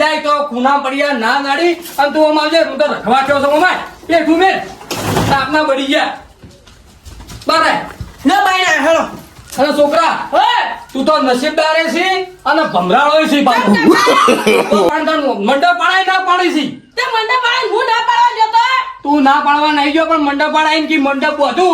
અલ્યા તો ખૂના પડ્યા ના નાડી અને તું આમ આવજે હું તો રખવા થયો છું અમાય એ તું મેં તાપના બળી ગયા બારે ના બાઈ ના હેલો અને છોકરા તું તો નસીબદાર છે અને ભમરાળો છે પાછો મંડપ પાડાય ના પાડી છે તે મંડપ પાડે હું ના પાડવા જતો તું ના પાડવા નહીં ગયો પણ મંડપ પાડાય કે મંડપ વધુ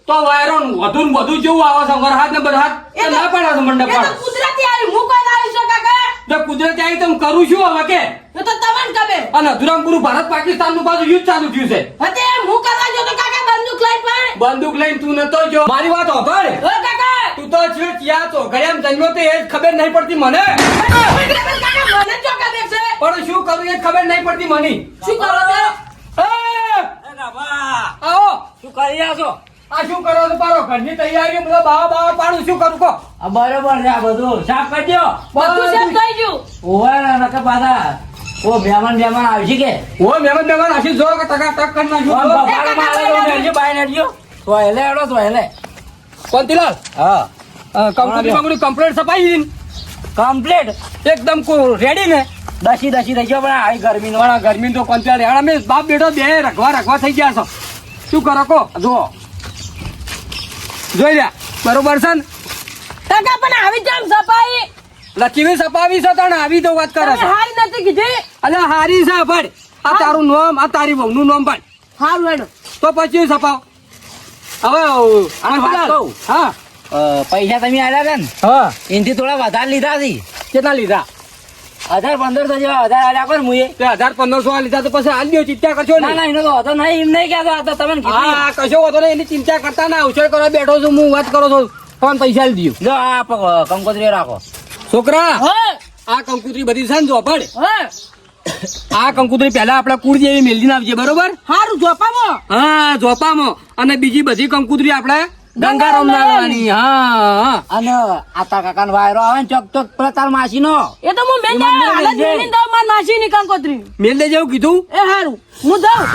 તો વાયરો વધુ ને વધુ જેવું આવે છે વરહાદ ને બરહાદ એ ના પાડે છે મંડપ એ તો પાડ કુદરતી આવી હું કોઈ ના આવી કાકા જો કુદરતી આવી તો હું કરું છું હવે કે એ તો તમને ખબર અને અધુરામપુર ભારત પાકિસ્તાન નું પાછું યુદ્ધ ચાલુ થયું છે હતે હું કરવા જતો કાકા બંદૂક લઈ પણ બંદૂક લઈને તું નતો જો મારી વાત હોભળ ઓ કાકા તું તો છે ક્યાં તો ઘડિયામ જન્મ્યો તો એ જ ખબર નહીં પડતી મને કાકા મને જો ખબર છે પણ શું કરું એ ખબર નહીં પડતી મને શું કરો છો આવો શું કરી રહ્યા છો? આ શું કરો છો પારો ઘરની તૈયારી બધા બાવા પાડું શું કરું કો આ બરોબર છે આ બધું સાફ કરી દો. બધું સેમ થઈ ગયું ઓવે નકર પાછા ઓ મહેમાન આવશે કે ઓ મહેમાન આશી જો કે ટકા ટક કરી ઓમ નાખ્યું બફારમાં આવેલો બેસજો, બહાર નેડજો. તો હેલે હેડો, તો હેલે. કોંતીલાલ હા કંપની બંગડી કમ્પ્લીટ સપાઈ કમ્પ્લીટ એકદમ રેડી ને દસી થઈ ગયો. પણ આવી ગરમીનો વાળા ગરમી તો કોંતીલાલ યાર અમે બાપ બેટો બે રખવા થઈ ગયા છો શું કરો કો જુઓ જોઈ લ્યા બરોબર છે ને કાકા પણ આવી જામ સફાઈ લચીવી સપાવી છે તને આવી તો વાત કરે તમે છે હારી નથી કીધી અલ્યા હારી છે ભડ આ તારું નામ આ તારી વહુ નું નામ પણ હારું હેડો તો પછી સપાવ હવે અને વાત કહું? હા પૈસા તમે આલ્યા હતા ને હા એનથી થોડા વધારે લીધા છે. કેટલા લીધા 1000-1500 જેવા વધારે આલ્યા કોણ મુએ? તે 1500 લીધા તો પછી હાલ દો ચિંતા કરશો ના ને ના એનો તો હતો નહીં, એમ નહીં કહેતો. આ તો તમને કીધું. હા કશો વાંધો નહીં એની ચિંતા કરતા ના અવસર કરવા બેઠો છું હું વાત કરો છો તમને પૈસા લઈ દઉં જો આ કંકોત્રી રાખો. છોકરા હા આ કંકુતરી બધી છે ને જો પડ હા આ કંકુતરી પહેલા આપણે કુળ જેવી મેલજી આવજે બરોબર હારું જોપામાં હા જોપામાં અને બીજી બધી કંકુતરી આપણે ગંગારામ લાવવાની હા અને આતા કાકા વાયરો આવે ને ચોક પેલા તાર માસી નો એ તો હું મેં એમાં હાલત મેલી મેલીને દઉં માર માસી ની કંકોત્રી મેલ દે જેવું કીધું એ હારું હું જાઉં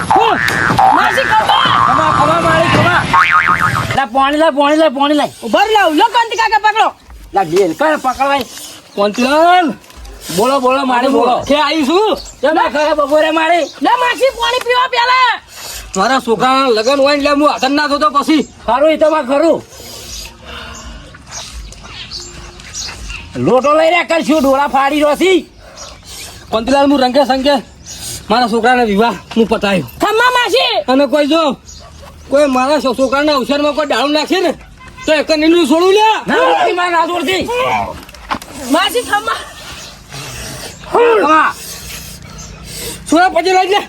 માસી કમા ખમા મારી ખમા. લા પોણી લાય. ઉભર લાવ લો કાંતિ કાકા પકડો લા બેલ કર પકડવાય. કોંતીલાલ બોલો મારી બોલો. કે આવીશું તમે ખરે બપોરે મારી લે માસી પાણી પીવા પેલા મારા છોકરા લગન હોય એટલે હું હાથન ના થતો પછી ખરું એ તો માં ખરું. લોટો લઈ રહ્યા કરશું ડોળા ફાડી રોસી. કોંતીલાલ હું રંગે સંગે મારા છોકરાને વિવાહ હું પતાવ્યો ખમ્મા માસી અને કોઈ મારા છોકરાના અવસરમાં કોઈ ડાળું નાખે ને તો એક નીલું છોડું લે ના છોડતી. માસી ખમ્મા ખમા. છોડા પછી લઈ લે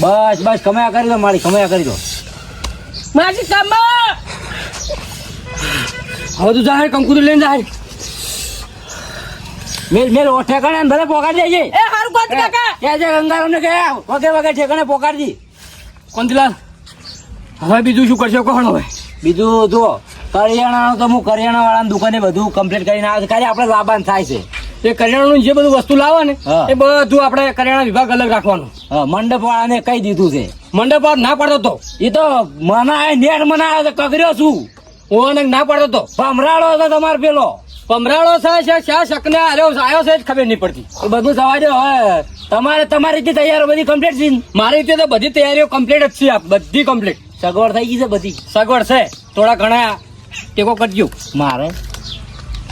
બસ કમાયા કરી દો મારી, કમાયા કરી દો. માસી ખમ્મા હવે તું જાહેર કંકુરી લઈને જાય મેલ ઓ ઠેકાણે ભલે પોકાડી દેજે. એ હારું કાંતિ કાકા કે છે ગંગારામ ને ગયા વગે ઠેકાણે પોકાડજી. કોંતીલાલ હવે બીજું શું કરશો કોણ હવે બીજું જુઓ, કરિયાણા તો હું કરિયાણા વાળાની દુકાને બધું કમ્પ્લીટ કરીને આવે છે. ખાલી આપણે લાભાન થાય છે. એ કરિયાણાનું જે બધું વસ્તુ લાવે ને હા. એ બધું આપણે કરિયાણા વિભાગ અલગ રાખવાનું હા, મંડપ વાળાને કહી દીધું છે. મંડપ પર ના પાડતો તો એ તો મનાય નેટ મનાય તો કગર્યો છું. હું ના પાડતો તો ભમરાળો હતો તમારે પેલો. પમરાળો છે શા શકને આવ્યો છે જ ખબર નહીં પડતી એ બધું સવા દો. હવે તમારી રીતે તૈયારી બધી કમ્પ્લીટ છે. મારી રીતે તો બધી તૈયારીઓ કમ્પ્લીટ જ છે બધી કમ્પ્લીટ સગવડ થઈ ગઈ છે બધી. સગવડ છે થોડા ઘણા ટેકો કરજો મારે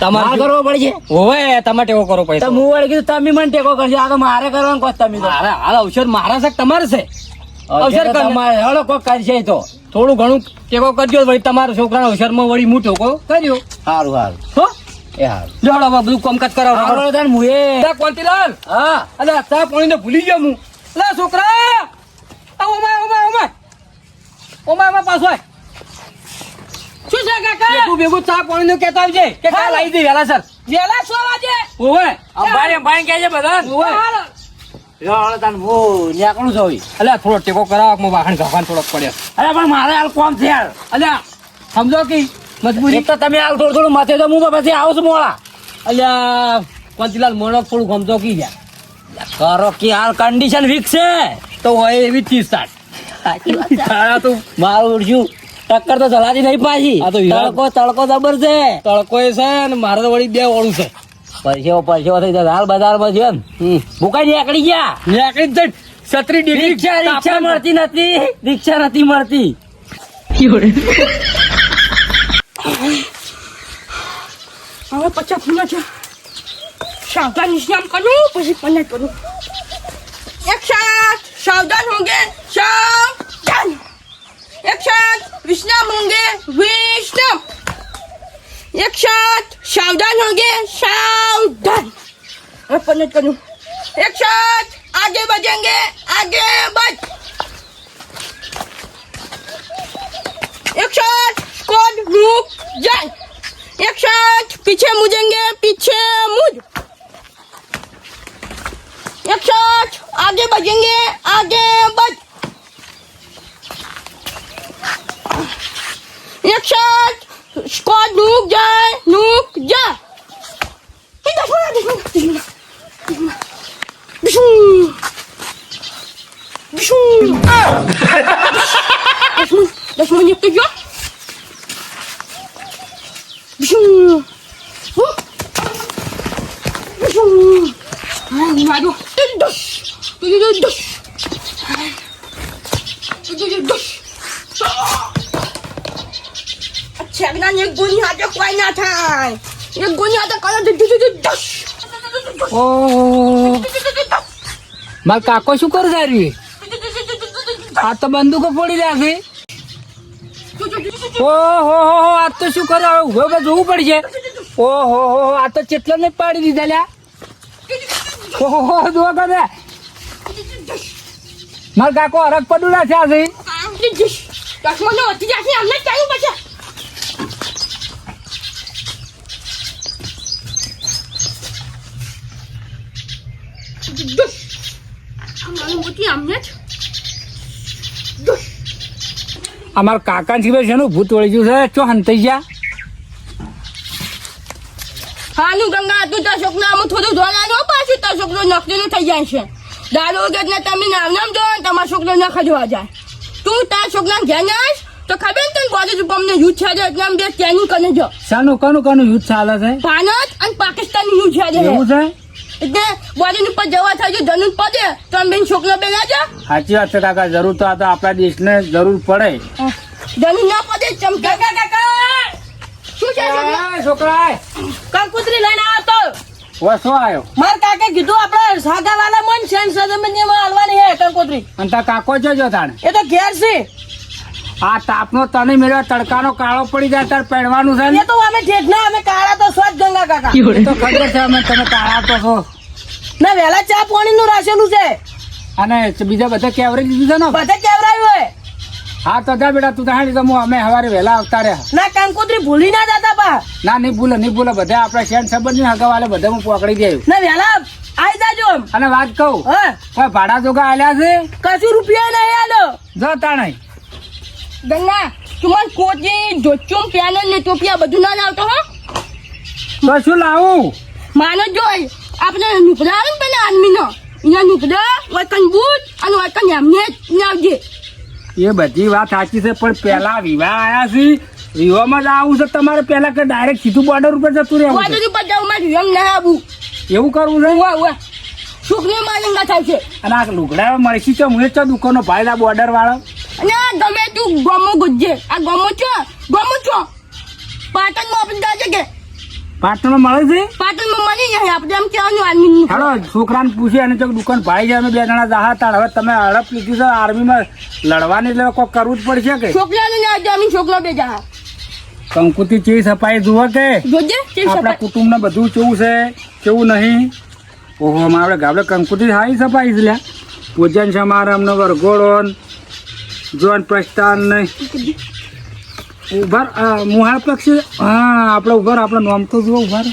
તમારે કરવો પડશે. હોવે તમે ટેકો કરો તો પૈસા હું વળી કીધું તમે મને ટેકો કરજો. આ તો મારે કરવાનું કોસ તમે તો. મારા હાલ અવસર મારા છે કે તમારે છે અવસર અવસર કર. તમારે હળો કોક કરશે તો. થોડું ઘણું ટેકો કરજો વળી તમારા છોકરાના અવસરમાં વળી હું ટેકો કર્યો સારું હો એ સારું. જો હળો હવે બધું કામકાજ કરાવો સારું તાન મુએ. કોંતીલાલ હા અલે ચા પાણી ને ભૂલી ગયો હું અલે છોકરા ઓમાય પાછો આય. શું છે કાકા તું ભેગું ચા પાણી નું કેતા આવજે કે કાલ આવી દે વેલા સર વેલા 6 વાગે ઓવે ભાઈ કહે છે બધા. ઓવે હાલો. હળો તાન હું ન્યાકણું છું હવે. અલે થોડો ટેકો કરાવ મો વાહન ઘાવાન થોડોક પડ્યો અરે પણ મારે હાલ કોમ છે યાર. અલ્યા સમજો કે મજબૂરી એક તો તમે હાલ થોડું માથે તો હું તો પછી આવું છું મોડા. અલ્યા કોંતીલાલ મોણો થોડું ગમતો કી જા કરો કે હાલ કન્ડિશન વીક છે. તો હોય એવી ચીજ સ્ટાર્ટ તારા તું મારું ઉડ્યું ટક્કર તો જલાતી નહીં પાછી. આ તો હીરા- તડકો જબર છે. તડકો એ છે ને મારે તો વળી બે ઓળું છે. પરસેવો થઈ જાય હાલ બજારમાં છે ને. ભૂકાઈ નીકળી ગયા. નીકળી જ જાય 36 ડિગ્રી રિક્ષા મળતી નથી. રિક્ષા નથી મળતી. હવે 50 મિનિટ છે. સાવધાન વિશ્રામ કરું પછી પલટ કરું. એક સાथ सावधान होंगे सावधान. एक साथ विश्राम होंगे विश्राम. एक साथ सावधान होंगे सावधान. अब पलट करूं. एक साथ आगे बढ़ेंगे आगे बढ़. एक साथ स्क्वाड रुक जाए. एक साथ पीछे मुड़ेंगे पीछे मुड़. एक साथ आगे बढ़ेंगे आगे बढ़. एक साथ स्क्वाड रुक जाए रुक जा. दस मिनट तो जो Aduh, dus, dus, dus. अच्छा ना ये गुनी आते कोई ना था. ये गुनी आते करो dus. ઓહો મારા કાકો શું કરે છે રે? આ તો બંદૂકો ફોડી રહ્યા છે. ઓહો આ તો શું કરે? હવે ઉભો જોવું પડશે. ઓહો આ તો ચેટલા ને પાડી દીધા લ્યા. ઓહો જો કરે મારા કાકો હરક પડુલા છે આ છે. દસ મને હોતી જશે અમને ટાઈમ બચે. અમારું મોટી અમને જ અમારા કાકા સિવાય છે ને ભૂત વળી ગયું છે. ચો હંતાઈ ગયા. હાનું ગંગા તું તાર છોકરામાં થોડું ધોવાનું પાછું તાર છોકરો નખરીનું થઈ જાય છે. દારૂ વગરના તમે નામ જો ને તમારા છોકરો ન ખજવા જાય. તું તાર છોકરા ઘેર ના આવીશ તો ખબર ને તને બોડી ગમને યુદ્ધ છે એટલે આમ બે ટ્રેનિંગ કરીને જો. શાનું કનું યુદ્ધ ચાલે છે? ભારત અને પાકિસ્તાનનું યુદ્ધ છે એવું છે? એટલે બોડી ઉપર જવા થાય જો ધનુષ પડે તો આમ બેન છોકરો બેલા જા. સાચી વાત છે કાકા. જરૂર તો આ તો આપણા દેશને જરૂર પડે. ધનુષ ના પડે ચમકા કાકા શું છે છોકરા કંકુતરી લઈને આવ્યો તો વસો આવ્યો માર કાકે કીધું આપણે સાગા વાલા મન સેન સદમનીમાં હાલવાની હે કંકોત્રી. અને તા કાકો જોજો તાણે. એ તો ઘેર છે. આ તાપનો તને મેળવ્યો તડકાનો કાળો પડી જાય તાર પહેરવાનું છે ને. એ તો અમે ઠેઠના અમે કાળા તો સ્વાદ ગંગા કાકા. એ તો ખબર છે અમે તમે કાળા તો છો. ના વેલા ચા પાણી નું રાશેલું છે. અને બીજા બધા કેવરી દીધું છે ને. બધે કેવરાયું હોય. હા તો જા બેટા તું તાણી તો અમે સવારે વહેલા આવતા રહ્યા. ના કંકોત્રી ભૂલી ના જતા પા. ના નહીં ભૂલે બધા આપણા શેન સંબંધ ની હગાવાલે બધા હું પકડી દઉં. ના વેલા આઈ જાજો આમ. અને વાત કહું હા કોઈ ભાડા જોગા આલ્યા છે? કશું રૂપિયા નહીં આલો. જો તાણે ગંગા તું મને કોચી જોચું પેનલ ને ટોપિયા બધું ના લાવતો હો. તો શું લાવું? માનો જોઈ આપણે નુકડા આવે ને પેલા આદમીનો એના નુકડા વતન બૂટ અને વતન એમને જ લાવજે. એ બધી વાત સાચી છે પણ પેલા વિવાહ આયા છે. વિવાહમાં જ આવું છે તમારે પેલા કે ડાયરેક્ટ સીધું બોર્ડર ઉપર જતું રહેવું છે? વાદળી પર જાઉં મારે એમ ના આવું. એવું કરવું છે? વાહ વાહ છોકરી માલંગા થાય છે. અને આ લુગડા મળશી છે હું જ દુકાનો ભાઈ બોર્ડર વાળો. અને આ ગમે તું ગમો ગુજે આ ગમો છો પાટણમાં આપણે જાજે કે પાટણમાં મળે છે? પાટણમાં મળી જાય આપણે એમ કહેવાનું આર્મી હાલો છોકરાને પૂછે અને ચોક દુકાન ભાઈ જાય અમે બે જણા જહા તાર. હવે તમે હડપ લીધી છે આર્મીમાં લડવાની એટલે કોઈ કરવું જ પડશે કે? છોકરાને ના જમીન છોકરો બે જા કંકુતી ચેવી સફાઈ જુઓ કે જોજે કેવી આપણા સફાઈ. કુટુંબ ને બધું કેવું છે કેવું નહીં. ઓહો મારે ગાબડે કંકુતી સારી સફાઈ છે લ્યા. પૂજન સમારંભ વરઘોડો જોન પ્રસ્થાન ને ઉભાર મુહાર પક્ષી. હા આપણે ઉભાર આપણે નામ તો જુઓ ઉભાર.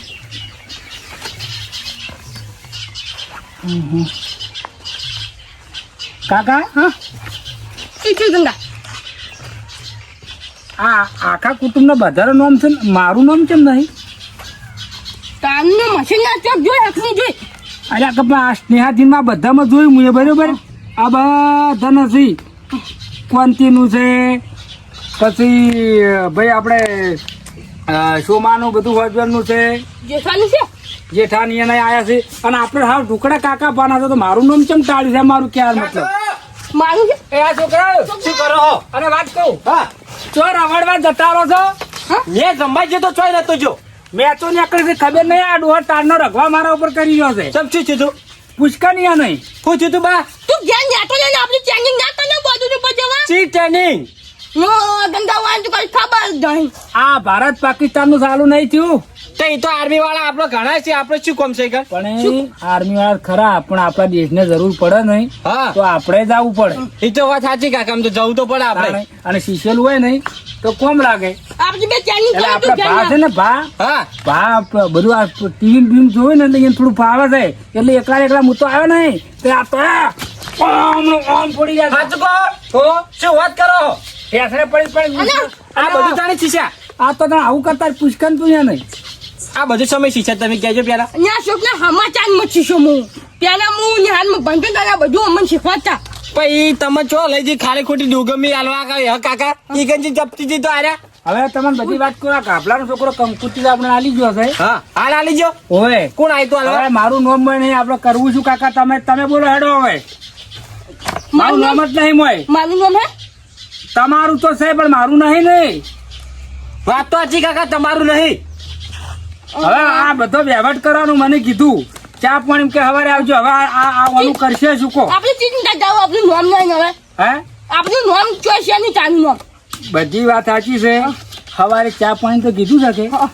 કાકા હા ઈ ગંગા આ આખા કુટુંબ ના બધા નામ છે ને મારું નામ કેમ નહીં? તારનું મશીન ના ચોક જોઈ હકની જોઈ. અરે આ સ્નેહાધીનમાં બધામાં જોયું મુએ બરોબર. આ બધા નથી કોંતીનું છે પછી ભાઈ આપણે સોમાનું બધું વજનનું છે, જેઠાનું છે જેઠાની એને આયા છે, અને આપણે હાવ ઢુકડા કાકા પાના છે તો મારું નામ ચમ ટાળ્યું છે મારું ક્યાં મતલબ મારું છે એ આ છોકરા શું કરો હો? અને વાત કહું હા ચો રવડવા જતા રહો છો મેં જમાઈ જતો ચોય નતો જો મેં તો નીકળી છે ખબર નહીં આ ડોહર તારનો રગવા મારા ઉપર કરી રહ્યો છે ચમ શું થયું પુષ્કરની આ નહીં શું થયું તું બા તું જ્ઞાન જાતો ને આપણી ચેન્જિંગ ના તને બધું પર જવા સી ટ્રેનિંગ નો ગંદા વાન તો કઈ ખબર નહીં આ ભારત પાકિસ્તાન નું ચાલુ નહીં થયું તો એ તો આર્મી વાળા આપણે ઘણા છે આપણે શું કોમ છે કર પણ આર્મી વાળા ખરા પણ આપણા દેશને જરૂર પડે નહીં હા તો આપણે જવું પડે એ તો વાત સાચી કાકા આમ તો જવું તો પડે આપણે અને શીશેલું હોય નહીં તો કોમ લાગે આપણી બે ચેન્જિંગ એટલે કરે તું આપડે ભા છે જ્ઞાન ને ભા હા ભા બધું આ ટીવી બીમ જોયું ને એટલે એને થોડું ફાવે છે એટલે એકલા હું તો આવ્યો નહીં તે આ તો આમ પડી જાય સાચું કહો તો શું વાત કરો હો? ઠેસરે પડી આ બધું જાણે શીશા આ તો તને આવું કરતા પુષ્કન તું નહીં આ બધું સમય શીશા તમે કહેજો પેલા ન્યા છોકરા સમાચાર માં શીશો હું પેલા હું નિહાલમાં ભણતો તારા બધું અમને શીખવાડતા પછી તમે ચો લઈ જઈ ખાલી ખોટી દુગમી હાલવા ગઈ હ કાકા ઈ ગંજી જપતી જી તો આર્યા હવે તમને બધી વાત કરો ગાભલાનો છોકરો કંકુતી આપણે આલી ગયો છે હા હાલ હાલી જો ઓય કોણ આય તો હાલવા હવે મારું નામ હોય નહીં આપણે કરવું શું કાકા તમે બોલો હેડો હવે મારું નામ જ નહીં મોય મારું નામ હે તમારું તો છે પણ મારું નહીં વાત તો સાચી કાકા તમારું નહીં હવે આ બધો વ્યવહાર કરવાનું મને કીધું ચા પાણી કે હવારે આવજો હવે આ ઓલું કરશે શું કહો આપણે ચિંતા જાવ આપણું નામ નહીં હવે હે આપણું નામ ચોઈસ ની ચાનું નામ બધી વાત સાચી છે સવારે ચા પાણી તો કીધું છે કે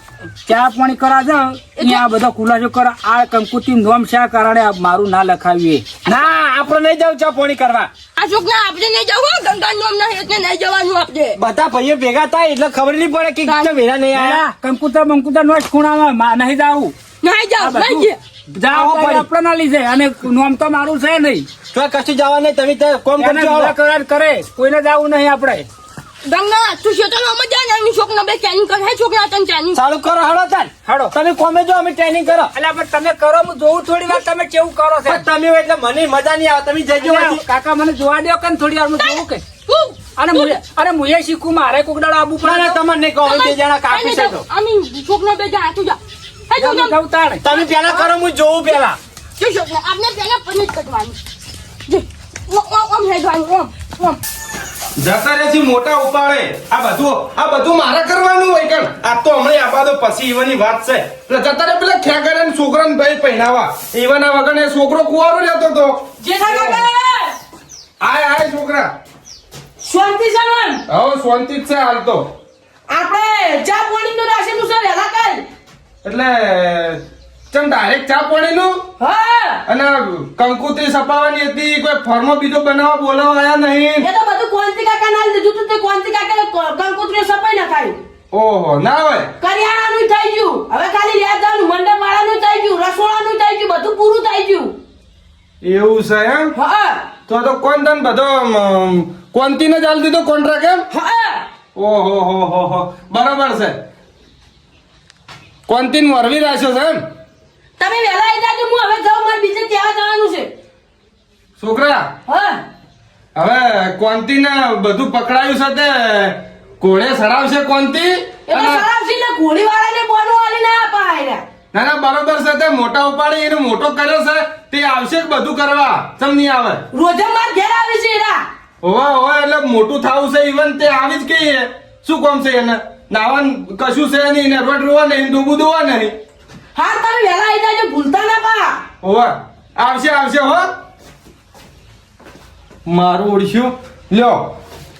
ચા પાણી કરા જાવ અહીંયા બધો ખુલાસો કરો આ કંકુતી નોમ શા કારણે મારું ના લખાવીએ ના આપણે નહીં જાવ ચા પોણી કરવા આ છોકરા આપણે નહીં જવું ગંગા નામ નહીં એટલે નહીં જવાનું આપણે બધા ભાઈઓ ભેગા થાય એટલે ખબર નહીં પડે કે કેમ વેરા નહીં આયા કંકુતર બંકુતર નો જ ખૂણામાં નહીં જાવું નહીં જાવ નહીં જાઓ આપણે ના લીધે અને નોમ તો મારું છે નહીં તો કશું જવા નહીં તમે તો કોમ એને કરજો પૂરા કરાર કરે કોઈને જાવું નહીં આપણે ગંગા તું શેતર માં જા ને છોકરા બે ચેનિંગ કરે હે છોકરા તને ચેનિંગ ચાલુ કરો હળો તાન હાડો તમે કોમે જો અમે ટ્રેનિંગ કરો એટલે પણ તમે કરો હું જોઉં થોડી વાર તમે કેવું કરો છો પણ તમે હોય એટલે મને મજા નહીં આવે તમે જજો એટલે કાકા મને જોવા દો કે થોડી વાર હું જોઉં કે તું અને મુએ શીખું મારે કોક દાડો આબુ ના ના પડે તમને નહીં કહો અમે બે જણા કાપી છે તો અમે છોકરા બે જા તું જા હે તમે છોકરા જાઉં તાણે. તમે પેલા કરો હું જોઉં પેલા જો છોકરા આપણે પેલા પનિત કરવાનું જે ઓમ હે જવાનું ઓમ જતા રહેશે મોટા ઉપાડે આ બધું મારે કરવાનું હોય કણ આ તો હમણાં આબા દો પછી ઈવાની વાત છે એટલે જતા રહે પેલા ખેગરે ને છોકરાને ભાઈ પહેરાવા ઈવાના વગર એ છોકરો કુવારો રહેતો તો આય છોકરા શાંતિ સનવન હવે શાંતિ જ છે હાલ તો આપણે ચા પાણી નું રાશિનું છે વેલા કર એટલે ચમ ડાયરેક્ટ ચા પાણીનું હા અને કંકુતરી સપાવાની હતી કોઈ ફોર્મો બીજો બનાવવા બોલાવા આયા નહીં એ તો બધું કોંતી કાકા ના લીધું તું તે કોંતી કાકા કંકોત્રી સપાઈ નાખાયું ઓહો ના હોય કરિયાણાનું થઈ ગયું હવે ખાલી યાદ જવાનું મંડપ વાળાનું થઈ ગયું રસોડાનું થઈ ગયું બધું પૂરું થઈ ગયું એવું છે એમ હા તો કોણ તને બધો કોંતીને જ આલી દીધો કોન્ટ્રાક્ટ એમ હા ઓહો હો બરાબર છે કોંતીન વરવી રાખ્યો છે એમ તમે વેલા આવી જાજો હું હવે જાઉં મારે બીજે ત્યાં જવાનું છે છોકરા હા હવે કોંતીને બધું પકડાયું છે તે ઘોડે સડાવશે કોંતી એટલે સરાવસી ને ઘોડી વાળાને બોનો આલી ના અપાય ના બરોબર છે તે મોટા ઉપાડી એને મોટો કર્યો છે તે આવશે જ બધું કરવા ચમ નહીં આવે રોજે માર ઘેર આવી છે એરા હોવા એટલે મોટું થાવું છે ઇવન તે આવી જ કહીએ શું કામ છે એને નાવન કશું છે નહીં ને રોડ રોવા નહીં ડૂબું દોવા નહીં હા તમે વેલા આવી જાજો ભૂલતા ના પા હોવા આવશે હો મારું ઓળખ્યું લ્યો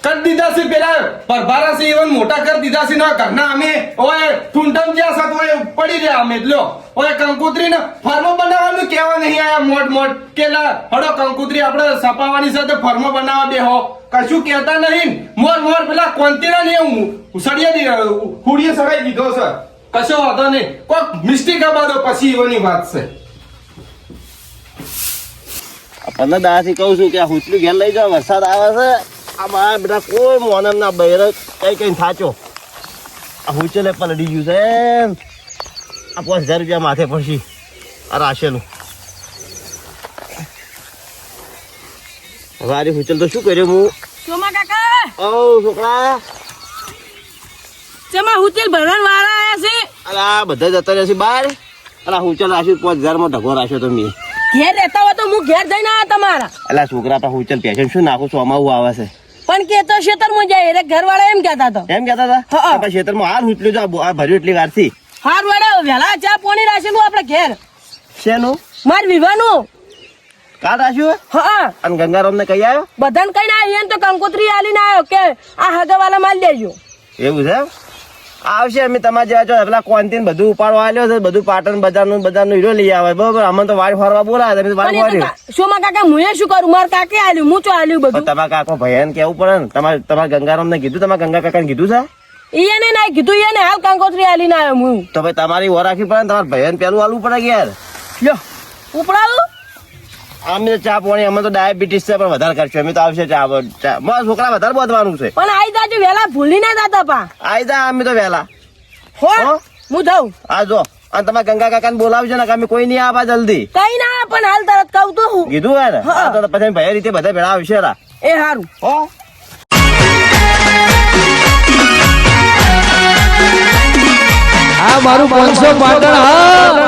કરી દીધા છે પેલા પરભારા છે ઇવન મોટા કરી દીધા છે ના ઘરના અમે ઓય ઠુંટમ જ્યાં સાત ઓય પડી રહ્યા અમે લ્યો ઓય કંકુતરી ને ફર્મો બનાવવાનું કેવા નહીં આયા મોટ કેલા હડો કંકુતરી આપણે સપાવાની સાથે ફર્મો બનાવવા બેહો કશું કહેતા નહીં મોર પેલા કોંતીના ને સળિયા હુડીએ સડાઈ દીધો છે કશો વાંધો નહીં કોક મિસ્ટેક આબાદો પછી ઈવાની વાત છે આપણને દાથી કહું છું કે આ હુચલું ઘેર લઈ જાઓ વરસાદ આવે છે આ મારા બેટા કોઈ મોનમ ના બહેર કઈ થાચો આ હુચલે પલડી ગયું છે આ 5000 રૂપિયા માથે પડશે આ રાશેલું વારી હુચલ તો શું કર્યું હું સોમા કાકા ઓ છોકરા ચેમાં હોટેલ ભરવાન વાળા આયા છે અરે આ બધા જતા રહેશે બહાર. અલા હું ચાલ રાખ્યું 5000 માં ઢગો રાખ્યો તો મેં. ઘેર રહેતા હોય તો હું ઘેર જઈને આયા તમારા અલા છોકરા તો હું ચાલ પેશન શું નાખું સોમાવું આવે છે પણ કે તો ખેતરમાં જાય એટલે ઘર વાળા એમ કહેતા હતા એમ કહેતા હા. હતા પછી ખેતરમાં હાલ હુટલ્યું જો આ ભર્યું એટલી વારથી. હાર વાળા વહેલા ચા પાણી રાખેલું આપણે ઘેર શેનું માર વિવાનું કાલ રાખ્યું હા અને ગંગારામ ને કઈ આવ્યો બધાને કઈ ના આવીએ તો કંકોત્રી આલીને આવ્યો કે આ હગાવાલા માલ દેજો એવું છે આવશે અમે તમારે જેવા છો પેલા કોન્ટીન બધું ઉપાડવા આવ્યો છે બધું પાટણ બજારનું હીરો લઈ આવે બરોબર અમને તો વાડી ફરવા બોલાવે તમે વાડી ફર્યું શોમાં કાકા હું શું કરું માર કાકે આલ્યું હું ચો આલ્યું બધું તમારા કાકો ભૈયાને કેવું પડે ને તમારા ગંગારામ ને કીધું તમારા ગંગા કાકા કીધું છે એને ના કીધું એને હાલ કંકોત્રી આલીને આવ્યો હું તો ભાઈ તમારી ઓર રાખવી પડે ને તમારા ભૈયાને પેલું આલવું પડે કે યાર લ્યો ઉપડાવું અમે તો ચા પાણી અમે તો ડાયાબિટીસ છે પણ વધારે કરશું અમે તો આવશે ચા મારા છોકરા વધારે બધવાનું છે પણ આઈ જાજો વેલા ભૂલી ના જાતા પા આઈ જા અમે તો વહેલા હો હો? હું જાઉં આ જો અને તમારા ગંગા કાકાને બોલાવજો ને કે અમે કોઈ નહીં આવવા જલ્દી કઈ ના પણ હાલ તરત કહું તો હું કીધું હે ને હા. હા, તો પછી ભાઈ રીતે બધા ભેળા આવશે રા એ હારું હો આ મારું 500 પાટણ હા